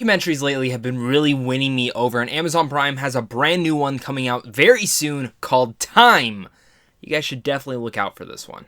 Documentaries lately have been really winning me over, and Amazon Prime has a brand new one coming out very soon called Time. You guys should definitely look out for this one.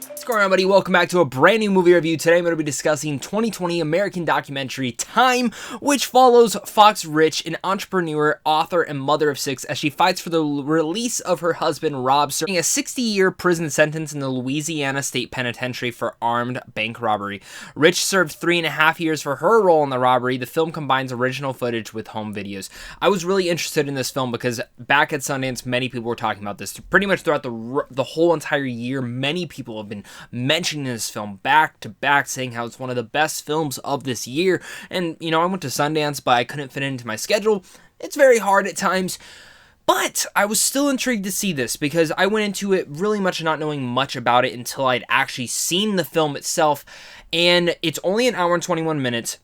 What's going on, buddy? Welcome back to a brand new movie review. Today I'm going to be discussing 2020 American documentary Time, which follows Fox Rich, an entrepreneur, author, and mother of six, as she fights for the release of her husband Rob, serving a 60-year prison sentence in the Louisiana State Penitentiary for armed bank robbery. Rich served 3.5 years for her role in the robbery. The film combines original footage with home videos. I was really interested in this film because back at Sundance, many people were talking about this. Pretty much throughout the whole entire year, many people have been mentioning this film back to back, saying how it's one of the best films of this year. And, I went to Sundance, but I couldn't fit it into my schedule. It's very hard at times. But I was still intrigued to see this because I went into it really much not knowing much about it until I'd actually seen the film itself. And it's only an hour and 21 minutes.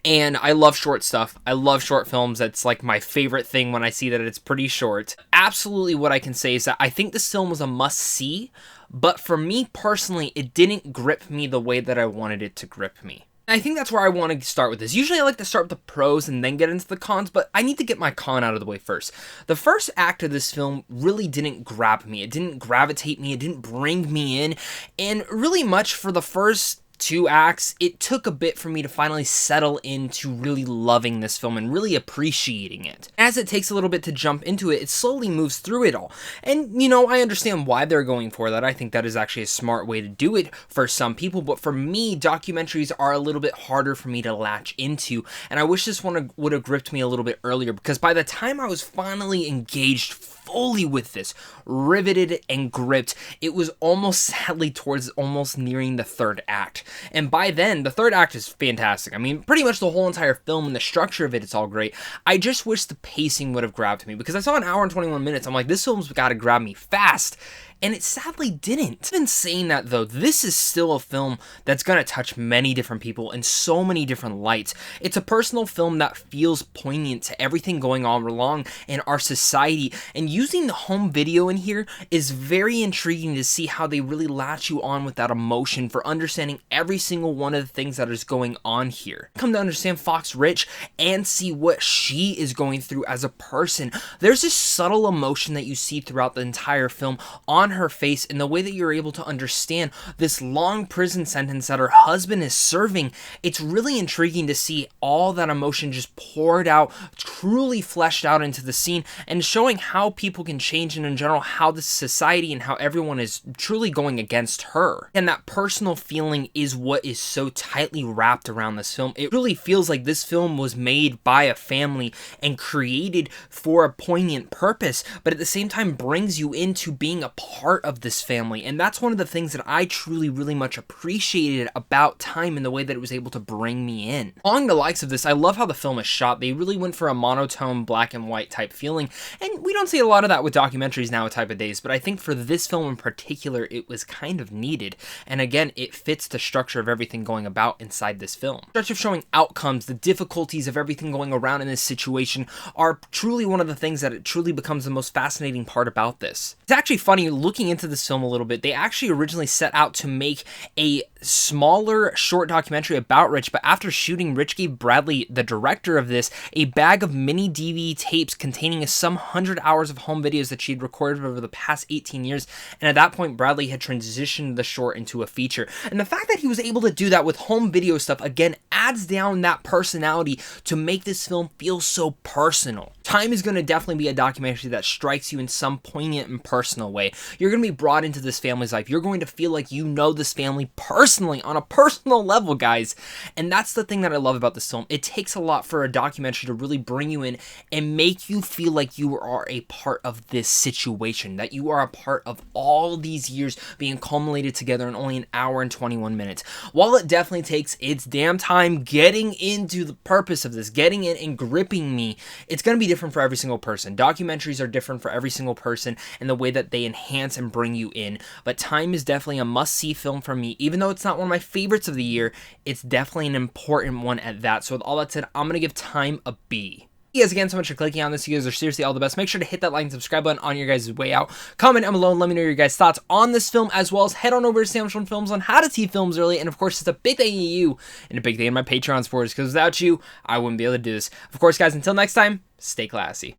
And I love short stuff. I love short films. That's like my favorite thing when I see that it's pretty short. Absolutely what I can say is that I think this film was a must-see, but for me personally, it didn't grip me the way that I wanted it to grip me. I think that's where I want to start with this. Usually I like to start with the pros and then get into the cons, but I need to get my con out of the way first. The first act of this film really didn't grab me. It didn't gravitate me. It didn't bring me in. And really much for the first 2 acts, it took a bit for me to finally settle into really loving this film and really appreciating it. As it takes a little bit to jump into it, it slowly moves through it all. And, I understand why they're going for that. I think that is actually a smart way to do it for some people, but for me, documentaries are a little bit harder for me to latch into, and I wish this one would have gripped me a little bit earlier, because by the time I was finally engaged fully with this, riveted and gripped, it was almost sadly towards almost nearing the 3rd act. And by then, the 3rd act is fantastic. I mean, pretty much the whole entire film and the structure of it's all great. I just wish the pacing would have grabbed me, because I saw an hour and 21 minutes. I'm like, this film's got to grab me fast. And it sadly didn't. Even saying that though, this is still a film that's going to touch many different people in so many different lights. It's a personal film that feels poignant to everything going on along in our society. And using the home video in here is very intriguing to see how they really latch you on with that emotion for understanding every single one of the things that is going on here. Come to understand Fox Rich and see what she is going through as a person. There's this subtle emotion that you see throughout the entire film on her face, in the way that you're able to understand this long prison sentence that her husband is serving. It's really intriguing to see all that emotion just poured out, truly fleshed out into the scene, and showing how people can change, and in general how the society and how everyone is truly going against her. And that personal feeling is what is so tightly wrapped around this film. It really feels like this film was made by a family and created for a poignant purpose, but at the same time brings you into being a part of this family. And that's one of the things that I truly really much appreciated about Time, in the way that it was able to bring me in. Along the likes of this, I love how the film is shot. They really went for a monotone black and white type feeling, and we don't see a lot of that with documentaries now type of days, but I think for this film in particular it was kind of needed. And again, it fits the structure of everything going about inside this film. The structure of showing outcomes, the difficulties of everything going around in this situation are truly one of the things that it truly becomes the most fascinating part about this. It's actually funny looking into this film a little bit. They actually originally set out to make a smaller short documentary about Rich, but after shooting, Rich gave Bradley, the director of this, a bag of mini DVD tapes containing some 100 hours of home videos that she had recorded over the past 18 years, and at that point Bradley had transitioned the short into a feature. And the fact that he was able to do that with home video stuff, again, adds down that personality to make this film feel so personal. Time is going to definitely be a documentary that strikes you in some poignant and personal way. You're going to be brought into this family's life. You're going to feel like you know this family personally, on a personal level, guys. And that's the thing that I love about this film. It takes a lot for a documentary to really bring you in and make you feel like you are a part of this situation, that you are a part of all these years being culminated together in only an hour and 21 minutes. While it definitely takes its damn time getting into the purpose of this, getting in and gripping me, it's going to be different for every single person. Documentaries are different for every single person in the way that they enhance and bring you in. But Time is definitely a must-see film for me. Even though it's not one of my favorites of the year, it's definitely an important one at that. So with all that said, I'm going to give Time a B. You guys again so much for clicking on this. You guys are seriously all the best. Make sure to hit that like and subscribe button on your guys' way out. Comment down below and let me know your guys' thoughts on this film, as well as head on over to Sandwich One Films on how to see films early. And of course, it's a big thank you to you and a big thank you to my Patreon supporters, because without you, I wouldn't be able to do this. Of course, guys, until next time, stay classy.